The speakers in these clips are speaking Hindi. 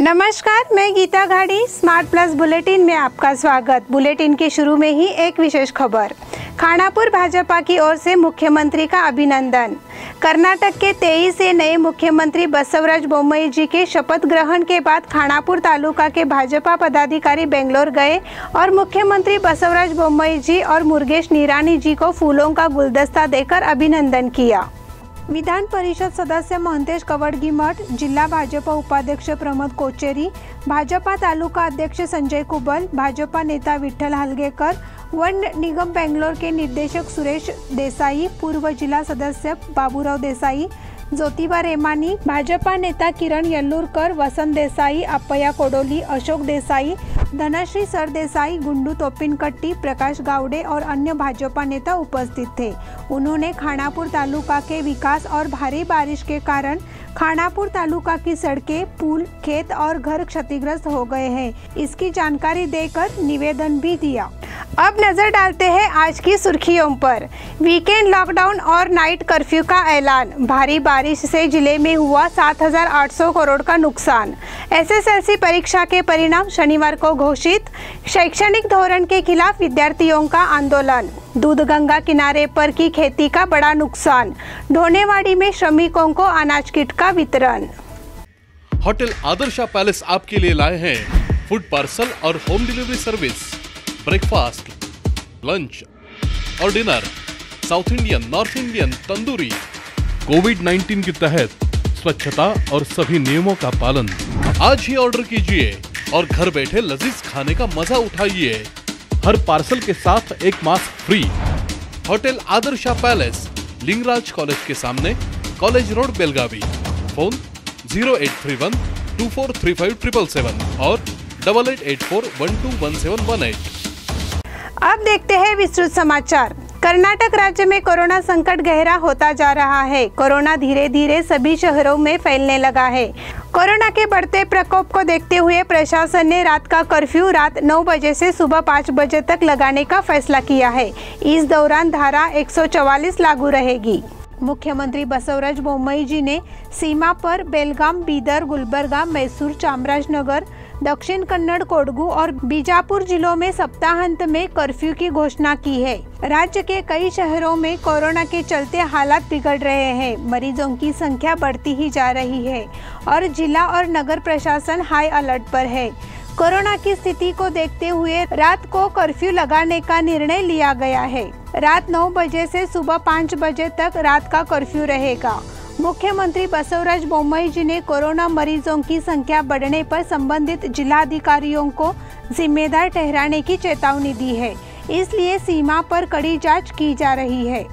नमस्कार, मैं गीता घाड़ी। स्मार्ट प्लस बुलेटिन में आपका स्वागत। बुलेटिन के शुरू में ही एक विशेष खबर। खानापुर भाजपा की ओर से मुख्यमंत्री का अभिनंदन। कर्नाटक के 23 से नए मुख्यमंत्री बसवराज बोम्मई जी के शपथ ग्रहण के बाद खानापुर तालुका के भाजपा पदाधिकारी बेंगलोर गए और मुख्यमंत्री बसवराज बोम्मई जी और मुरुगेश निरानी जी को फूलों का गुलदस्ता देकर अभिनंदन किया। विधान परिषद सदस्य महंतेश कवडगीमठ, जिला भाजपा उपाध्यक्ष प्रमोद कोचेरी, भाजपा तालुका अध्यक्ष संजय कुबल, भाजपा नेता विठ्ठल हलगेकर, वन निगम बेंगलोर के निर्देशक सुरेश देसाई, पूर्व जिला सदस्य बाबूराव देसाई, ज्योतिबा रेमानी, भाजपा नेता किरण येल्लूरकर, वसंत देसाई, अप्पया कोडोली, अशोक देसाई, धनश्री सरदेसाई, गुंडू तोपिनकट्टी, प्रकाश गावड़े और अन्य भाजपा नेता उपस्थित थे। उन्होंने खानापुर तालुका के विकास और भारी बारिश के कारण खानापुर तालुका की सड़कें, पुल, खेत और घर क्षतिग्रस्त हो गए हैं, इसकी जानकारी देकर निवेदन भी दिया। अब नजर डालते हैं आज की सुर्खियों पर। वीकेंड लॉकडाउन और नाइट कर्फ्यू का ऐलान। भारी बारिश से जिले में हुआ 7,800 करोड़ का नुकसान। एसएसएलसी परीक्षा के परिणाम शनिवार को घोषित। शैक्षणिक धोरण के खिलाफ विद्यार्थियों का आंदोलन। दूधगंगा किनारे पर की खेती का बड़ा नुकसान। ढोनेवाड़ी में श्रमिकों को अनाज किट का वितरण। होटल आदर्शा पैलेस आपके लिए लाए हैं फूड पार्सल और home delivery service, breakfast, lunch और dinner, south Indian, north Indian, tandoori. कोविड-19 के तहत स्वच्छता और सभी नियमों का पालन। आज ही ऑर्डर कीजिए और घर बैठे लजीज खाने का मजा उठाइए। हर पार्सल के साथ एक mask free. Hotel Adarsha palace, Lingaraj college के सामने, कॉलेज रोड, बेलगावी। फोन 0831 243577 और 8884121718। अब देखते हैं विस्तृत समाचार। कर्नाटक राज्य में कोरोना संकट गहरा होता जा रहा है। कोरोना धीरे धीरे सभी शहरों में फैलने लगा है। कोरोना के बढ़ते प्रकोप को देखते हुए प्रशासन ने रात का कर्फ्यू रात 9 बजे से सुबह 5 बजे तक लगाने का फैसला किया है। इस दौरान धारा 144 लागू रहेगी। मुख्यमंत्री बसवराज बोम्मई जी ने सीमा पर बेलगाम, बीदर, गुलबर्गा, मैसूर, चामराजनगर, दक्षिण कन्नड़, कोडगू और बीजापुर जिलों में सप्ताहांत में कर्फ्यू की घोषणा की है। राज्य के कई शहरों में कोरोना के चलते हालात बिगड़ रहे हैं। मरीजों की संख्या बढ़ती ही जा रही है और जिला और नगर प्रशासन हाई अलर्ट पर है। कोरोना की स्थिति को देखते हुए रात को कर्फ्यू लगाने का निर्णय लिया गया है। रात 9 बजे से सुबह 5 बजे तक रात का कर्फ्यू रहेगा। मुख्यमंत्री बसवराज बोम्मई जी ने कोरोना मरीजों की संख्या बढ़ने पर संबंधित जिलाधिकारियों को जिम्मेदार ठहराने की चेतावनी दी है, इसलिए सीमा पर कड़ी जांच की जा रही है।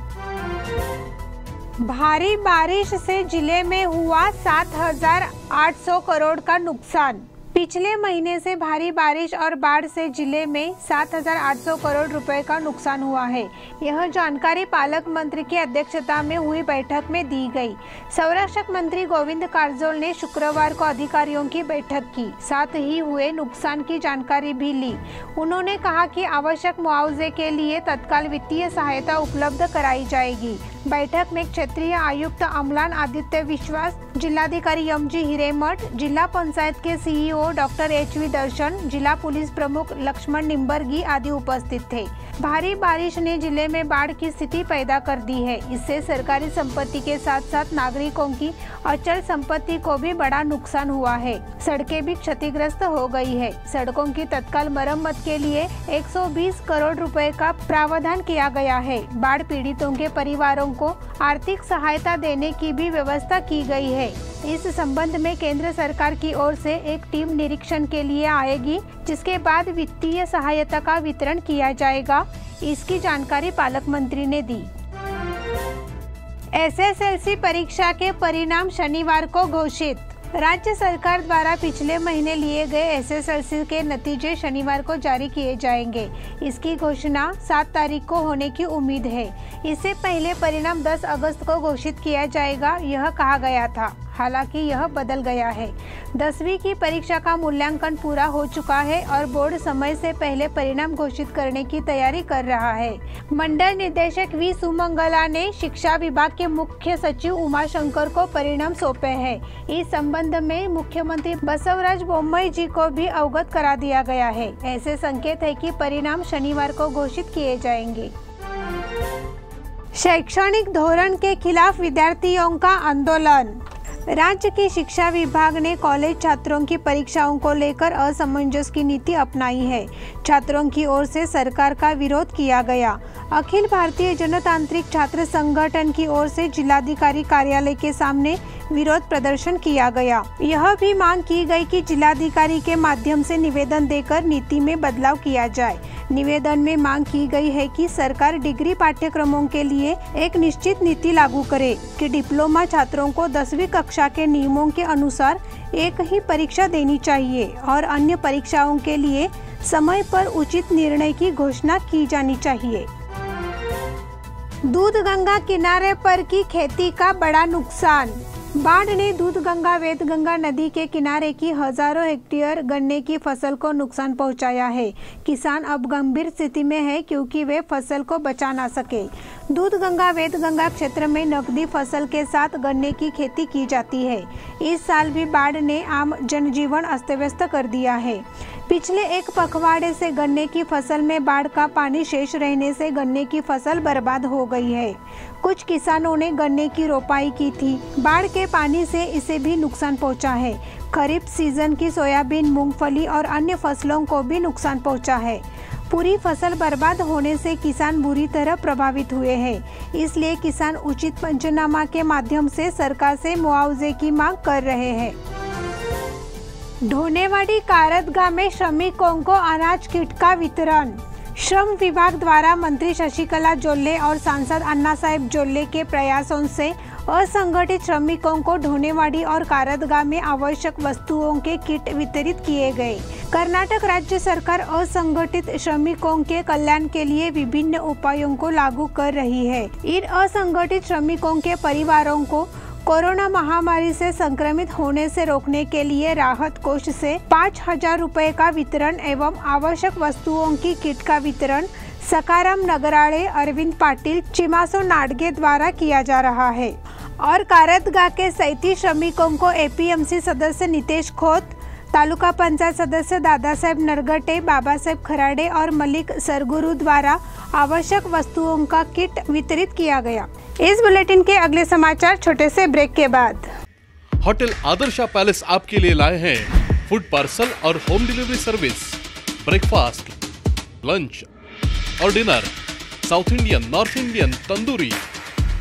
भारी बारिश से जिले में हुआ 7,800 करोड़ का नुकसान। पिछले महीने से भारी बारिश और बाढ़ से जिले में 7,800 करोड़ रुपए का नुकसान हुआ है। यह जानकारी पालक मंत्री की अध्यक्षता में हुई बैठक में दी गई। संरक्षक मंत्री गोविंद कारजोल ने शुक्रवार को अधिकारियों की बैठक की, साथ ही हुए नुकसान की जानकारी भी ली। उन्होंने कहा कि आवश्यक मुआवजे के लिए तत्काल वित्तीय सहायता उपलब्ध कराई जाएगी। बैठक में क्षेत्रीय आयुक्त अमलान आदित्य विश्वास, जिलाधिकारी एम.जी. हिरेमठ, जिला पंचायत के सीईओ डॉक्टर एच.वी. दर्शन, जिला पुलिस प्रमुख लक्ष्मण निम्बर्गी आदि उपस्थित थे। भारी बारिश ने जिले में बाढ़ की स्थिति पैदा कर दी है। इससे सरकारी संपत्ति के साथ साथ नागरिकों की अचल संपत्ति को भी बड़ा नुकसान हुआ है। सड़कें भी क्षतिग्रस्त हो गई है। सड़कों की तत्काल मरम्मत के लिए 120 करोड़ रुपए का प्रावधान किया गया है। बाढ़ पीड़ितों के परिवारों को आर्थिक सहायता देने की भी व्यवस्था की गई है। इस संबंध में केंद्र सरकार की ओर से एक टीम निरीक्षण के लिए आएगी, जिसके बाद वित्तीय सहायता का वितरण किया जाएगा। इसकी जानकारी पालक मंत्री ने दी। एसएसएलसी परीक्षा के परिणाम शनिवार को घोषित। राज्य सरकार द्वारा पिछले महीने लिए गए एसएसएलसी के नतीजे शनिवार को जारी किए जाएंगे। इसकी घोषणा 7 तारीख को होने की उम्मीद है। इससे पहले परिणाम 10 अगस्त को घोषित किया जाएगा, यह कहा गया था। हालांकि यह बदल गया है। 10वीं की परीक्षा का मूल्यांकन पूरा हो चुका है और बोर्ड समय से पहले परिणाम घोषित करने की तैयारी कर रहा है। मंडल निदेशक वी सुमंगला ने शिक्षा विभाग के मुख्य सचिव उमाशंकर को परिणाम सौंपे हैं। इस संबंध में मुख्यमंत्री बसवराज बोम्मई जी को भी अवगत करा दिया गया है। ऐसे संकेत है कि परिणाम शनिवार को घोषित किए जाएंगे। शैक्षणिक धोरण के खिलाफ विद्यार्थियों का आंदोलन। राज्य के शिक्षा विभाग ने कॉलेज छात्रों की परीक्षाओं को लेकर असमंजस की नीति अपनाई है। छात्रों की ओर से सरकार का विरोध किया गया। अखिल भारतीय जनतांत्रिक छात्र संगठन की ओर से जिलाधिकारी कार्यालय के सामने विरोध प्रदर्शन किया गया। यह भी मांग की गई कि जिलाधिकारी के माध्यम से निवेदन देकर नीति में बदलाव किया जाए। निवेदन में मांग की गई है कि सरकार डिग्री पाठ्यक्रमों के लिए एक निश्चित नीति लागू करे कि डिप्लोमा छात्रों को 10वीं कक्षा के नियमों के अनुसार एक ही परीक्षा देनी चाहिए और अन्य परीक्षाओं के लिए समय पर उचित निर्णय की घोषणा की जानी चाहिए। दूधगंगा किनारे पर की खेती का बड़ा नुकसान। बाढ़ ने दूधगंगा वेदगंगा नदी के किनारे की हजारों हेक्टेयर गन्ने की फसल को नुकसान पहुंचाया है। किसान अब गंभीर स्थिति में है क्योंकि वे फसल को बचा ना सके। दूधगंगा वेदगंगा क्षेत्र में नकदी फसल के साथ गन्ने की खेती की जाती है। इस साल भी बाढ़ ने आम जनजीवन अस्त व्यस्त कर दिया है। पिछले एक पखवाड़े से गन्ने की फसल में बाढ़ का पानी शेष रहने से गन्ने की फसल बर्बाद हो गई है। कुछ किसानों ने गन्ने की रोपाई की थी। बाढ़ के पानी से इसे भी नुकसान पहुंचा है। खरीफ सीजन की सोयाबीन, मूंगफली और अन्य फसलों को भी नुकसान पहुंचा है। पूरी फसल बर्बाद होने से किसान बुरी तरह प्रभावित हुए हैं। इसलिए किसान उचित पंचनामा के माध्यम से सरकार से मुआवजे की मांग कर रहे हैं। ढोनेवाड़ी कारदगा में श्रमिकों को अनाज किट का वितरण। श्रम विभाग द्वारा मंत्री शशिकला जोल्ले और सांसद अन्ना साहेब जोल्ले के प्रयासों से असंगठित श्रमिकों को ढोनेवाड़ी और कारदगा में आवश्यक वस्तुओं के किट वितरित किए गए। कर्नाटक राज्य सरकार असंगठित श्रमिकों के कल्याण के लिए विभिन्न उपायों को लागू कर रही है। इन असंगठित श्रमिकों के परिवारों को कोरोना महामारी से संक्रमित होने से रोकने के लिए राहत कोष से 5,000 रुपए का वितरण एवं आवश्यक वस्तुओं की किट का वितरण सकाराम नगराळे, अरविंद पाटिल, चिमासो नाडगे द्वारा किया जा रहा है। और कारदगा के 37 श्रमिकों को एपीएमसी सदस्य नितेश खोत, तालुका पंचायत सदस्य दादा साहेब नरगटे, बाबा साहेब खराडे और मलिक सरगुरु द्वारा आवश्यक वस्तुओं का किट वितरित किया गया। इस बुलेटिन के अगले समाचार छोटे से ब्रेक के बाद। होटल आदर्शा पैलेस आपके लिए लाए हैं फूड पार्सल और home delivery service, breakfast, lunch और dinner, south Indian, north Indian, tandoori.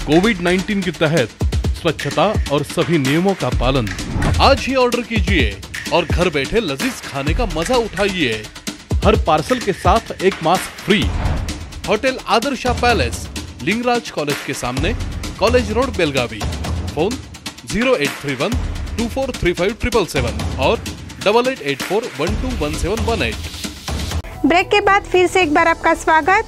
कोविड-19 के तहत स्वच्छता और सभी नियमों का पालन। आज ही ऑर्डर कीजिए और घर बैठे लजीज खाने का मजा उठाइए। हर पार्सल के साथ एक mask free. Hotel Adarsha palace, Lingaraj college के सामने, कॉलेज रोड, बेलगावी। फोन 0831 243577 और 8884121718। ब्रेक के बाद फिर से एक बार आपका स्वागत।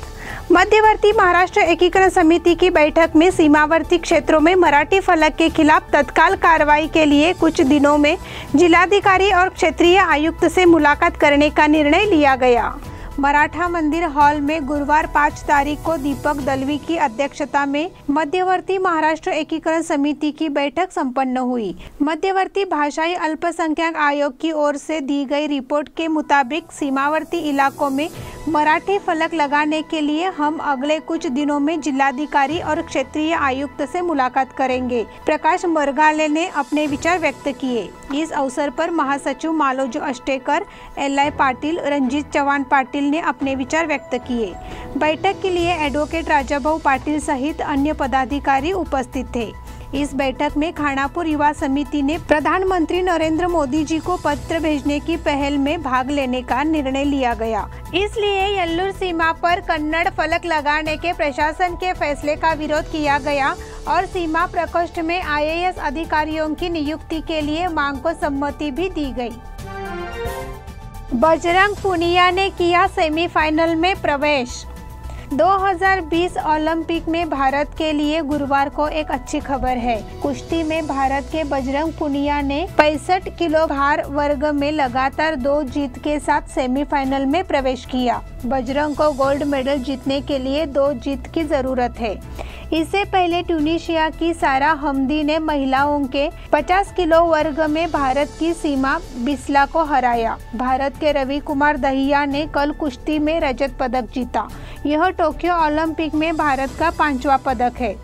मध्यवर्ती महाराष्ट्र एकीकरण समिति की बैठक में सीमावर्ती क्षेत्रों में मराठी फलक के खिलाफ तत्काल कार्रवाई के लिए कुछ दिनों में जिलाधिकारी और क्षेत्रीय आयुक्त से मुलाकात करने का निर्णय लिया गया। मराठा मंदिर हॉल में गुरुवार 5 तारीख को दीपक दलवी की अध्यक्षता में मध्यवर्ती महाराष्ट्र एकीकरण समिति की बैठक संपन्न हुई। मध्यवर्ती भाषाई अल्पसंख्यक आयोग की ओर से दी गई रिपोर्ट के मुताबिक सीमावर्ती इलाकों में मराठी फलक लगाने के लिए हम अगले कुछ दिनों में जिलाधिकारी और क्षेत्रीय आयुक्त से मुलाकात करेंगे। प्रकाश मरघाले ने अपने विचार व्यक्त किए। इस अवसर पर महासचिव मालोज अष्टेकर, एल.आई. पाटिल, रंजीत चव्हाण पाटिल ने अपने विचार व्यक्त किए। बैठक के लिए एडवोकेट राजाभाऊ पाटिल सहित अन्य पदाधिकारी उपस्थित थे। इस बैठक में खानापुर युवा समिति ने प्रधानमंत्री नरेंद्र मोदी जी को पत्र भेजने की पहल में भाग लेने का निर्णय लिया गया। इसलिए यल्लूर सीमा पर कन्नड़ फलक लगाने के प्रशासन के फैसले का विरोध किया गया और सीमा प्रकोष्ठ में IAS अधिकारियों की नियुक्ति के लिए मांग को सम्मति भी दी गई। बजरंग पुनिया ने किया सेमीफाइनल में प्रवेश। 2020 ओलंपिक में भारत के लिए गुरुवार को एक अच्छी खबर है। कुश्ती में भारत के बजरंग पुनिया ने 65 किलो भार वर्ग में लगातार 2 जीत के साथ सेमीफाइनल में प्रवेश किया। बजरंग को गोल्ड मेडल जीतने के लिए 2 जीत की जरूरत है। इससे पहले ट्यूनीशिया की सारा हमदी ने महिलाओं के 50 किलो वर्ग में भारत की सीमा बिस्ला को हराया। भारत के रवि कुमार दहिया ने कल कुश्ती में रजत पदक जीता। यह टोक्यो ओलंपिक में भारत का 5वां पदक है।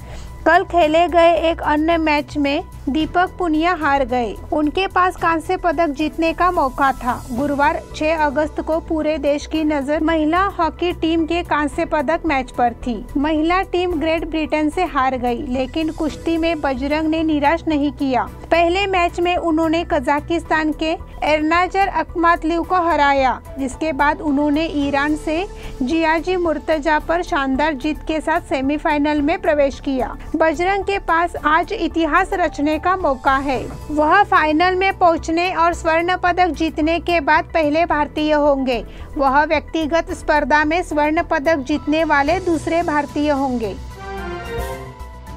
कल खेले गए एक अन्य मैच में दीपक पुनिया हार गए। उनके पास कांस्य पदक जीतने का मौका था। गुरुवार 6 अगस्त को पूरे देश की नजर महिला हॉकी टीम के कांस्य पदक मैच पर थी। महिला टीम ग्रेट ब्रिटेन से हार गई, लेकिन कुश्ती में बजरंग ने निराश नहीं किया। पहले मैच में उन्होंने कजाकिस्तान के एरनाजर अकमातलिव को हराया, जिसके बाद उन्होंने ईरान से जियाजी मुर्तजा पर शानदार जीत के साथ सेमीफाइनल में प्रवेश किया। बजरंग के पास आज इतिहास रचने का मौका है। वह फाइनल में पहुंचने और स्वर्ण पदक जीतने के बाद पहले भारतीय होंगे। वह व्यक्तिगत स्पर्धा में स्वर्ण पदक जीतने वाले दूसरे भारतीय होंगे।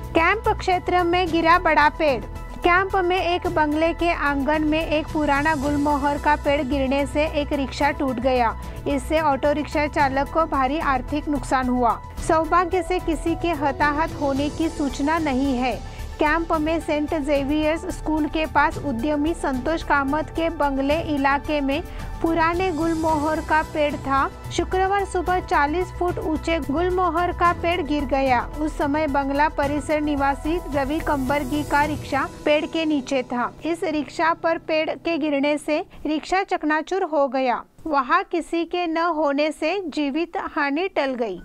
कैंप क्षेत्र में गिरा बड़ा पेड़। कैंप में एक बंगले के आंगन में एक पुराना गुलमोहर का पेड़ गिरने से एक रिक्शा टूट गया। इससे ऑटो रिक्शा चालक को भारी आर्थिक नुकसान हुआ। सौभाग्य से किसी के हताहत होने की सूचना नहीं है। कैंप में सेंट जेवियर्स स्कूल के पास उद्यमी संतोष कामत के बंगले इलाके में पुराने गुलमोहर का पेड़ था। शुक्रवार सुबह 40 फुट ऊंचे गुलमोहर का पेड़ गिर गया। उस समय बंगला परिसर निवासी रवि कंबरगी का रिक्शा पेड़ के नीचे था। इस रिक्शा पर पेड़ के गिरने से रिक्शा चकनाचूर हो गया। वहां किसी के न होने से जीवित हानि टल गई।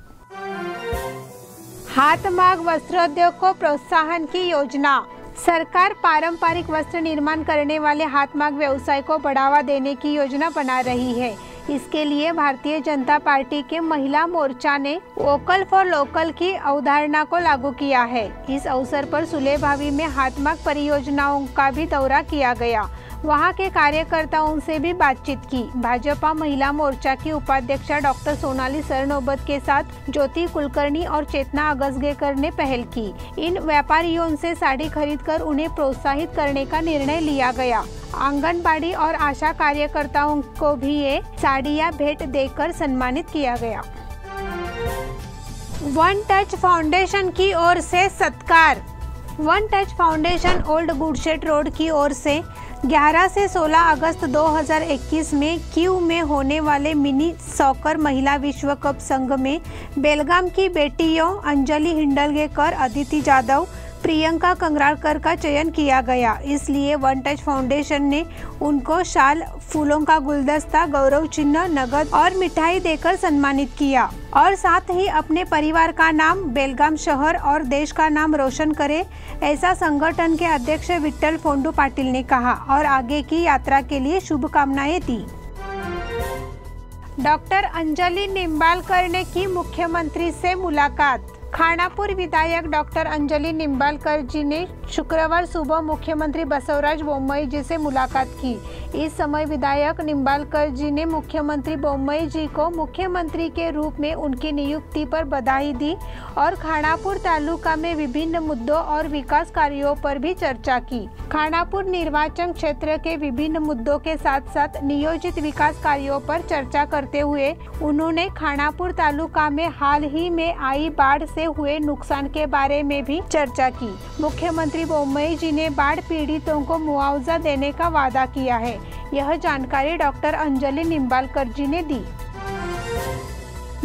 हाथमाग वस्त्रोद्योग को प्रोत्साहन की योजना। सरकार पारंपरिक वस्त्र निर्माण करने वाले हाथमाग व्यवसाय को बढ़ावा देने की योजना बना रही है। इसके लिए भारतीय जनता पार्टी के महिला मोर्चा ने वोकल फॉर लोकल की अवधारणा को लागू किया है। इस अवसर पर सुलेभावी में हाथमाग परियोजनाओं का भी दौरा किया गया। वहां के कार्यकर्ताओं से भी बातचीत की। भाजपा महिला मोर्चा की उपाध्यक्षा डॉक्टर सोनाली सरनोबत के साथ ज्योति कुलकर्णी और चेतना अगसगेकर ने पहल की। इन व्यापारियों से साड़ी खरीदकर उन्हें प्रोत्साहित करने का निर्णय लिया गया। आंगनबाड़ी और आशा कार्यकर्ताओं को भी ये साड़ियां भेंट देकर सम्मानित किया गया। वन टच फाउंडेशन की ओर से सत्कार। One touch foundation old good shed road की ओर से 11 से 16 अगस्त 2021 में कीव में होने वाले मिनी सॉकर महिला विश्व कप संघ में बेलगाम की बेटियों अंजलि हिंडलगेकर, अदिति जाधव, प्रियंका कंगरालकर का चयन किया गया। इसलिए वन टच फाउंडेशन ने उनको शाल, फूलों का गुलदस्ता, गौरव चिन्ह, नगद और मिठाई देकर सम्मानित किया और साथ ही अपने परिवार का नाम, बेलगाम शहर और देश का नाम रोशन करे, ऐसा संगठन के अध्यक्ष विट्ठल फोंडू पाटिल ने कहा और आगे की यात्रा के लिए शुभकामनाएं दी। डॉक्टर अंजलि निंबालकर ने की मुख्यमंत्री से मुलाकात। खानापुर विधायक डॉक्टर अंजलि निंबालकर जी ने शुक्रवार सुबह मुख्यमंत्री बसवराज बोम्मई जी से मुलाकात की। इस समय विधायक निंबालकर जी ने मुख्यमंत्री बोम्मई जी को मुख्यमंत्री के रूप में उनकी नियुक्ति पर बधाई दी और खानापुर तालुका में विभिन्न मुद्दों और विकास कार्यों पर भी चर्चा की। खानापुर निर्वाचन क्षेत्र के विभिन्न मुद्दों के साथ साथ नियोजित विकास कार्यों पर चर्चा करते हुए उन्होंने खानापुर तालुका में हाल ही में आई बाढ़ से हुए नुकसान के बारे में भी चर्चा की। मुख्यमंत्री बोम्मई जी ने बाढ़ पीड़ितों को मुआवजा देने का वादा किया है। यह जानकारी डॉक्टर अंजलि निंबालकर जी ने दी।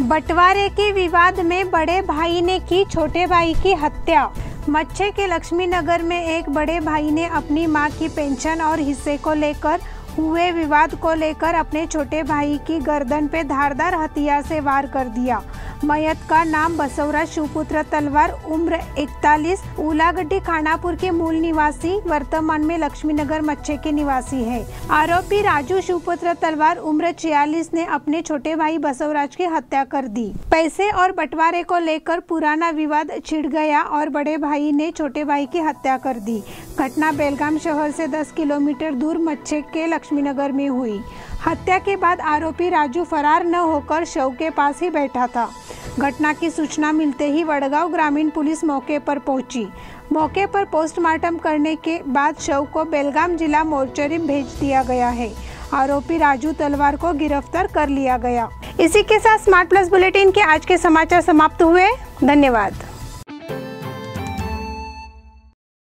बंटवारे के विवाद में बड़े भाई ने की छोटे भाई की हत्या। मच्छे के लक्ष्मी नगर में एक बड़े भाई ने अपनी मां की पेंशन और हिस्से को लेकर हुए विवाद को लेकर अपने छोटे भाई की गर्दन पे धारदार हथियार से वार कर दिया। मयत का नाम बसवराज शिवपुत्र तलवार, उम्र 41, उलागड्डी खानापुर के मूल निवासी, वर्तमान में लक्ष्मीनगर मच्छे के निवासी है। आरोपी राजू शिवपुत्र तलवार, उम्र 46, ने अपने छोटे भाई बसवराज की हत्या कर दी। पैसे और बंटवारे को लेकर पुराना विवाद छिड़ गया और बड़े भाई ने छोटे भाई की हत्या कर दी। घटना बेलगाम शहर से 10 किलोमीटर दूर मच्छे के लक्ष्मीनगर में हुई। हत्या के बाद आरोपी राजू फरार न होकर शव के पास ही बैठा था। घटना की सूचना मिलते ही वडगांव ग्रामीण पुलिस मौके पर पहुंची। मौके पर पोस्टमार्टम करने के बाद शव को बेलगाम जिला मोर्चरी भेज दिया गया है। आरोपी राजू तलवार को गिरफ्तार कर लिया गया। इसी के साथ स्मार्ट प्लस बुलेटिन के आज के समाचार समाप्त हुए। धन्यवाद।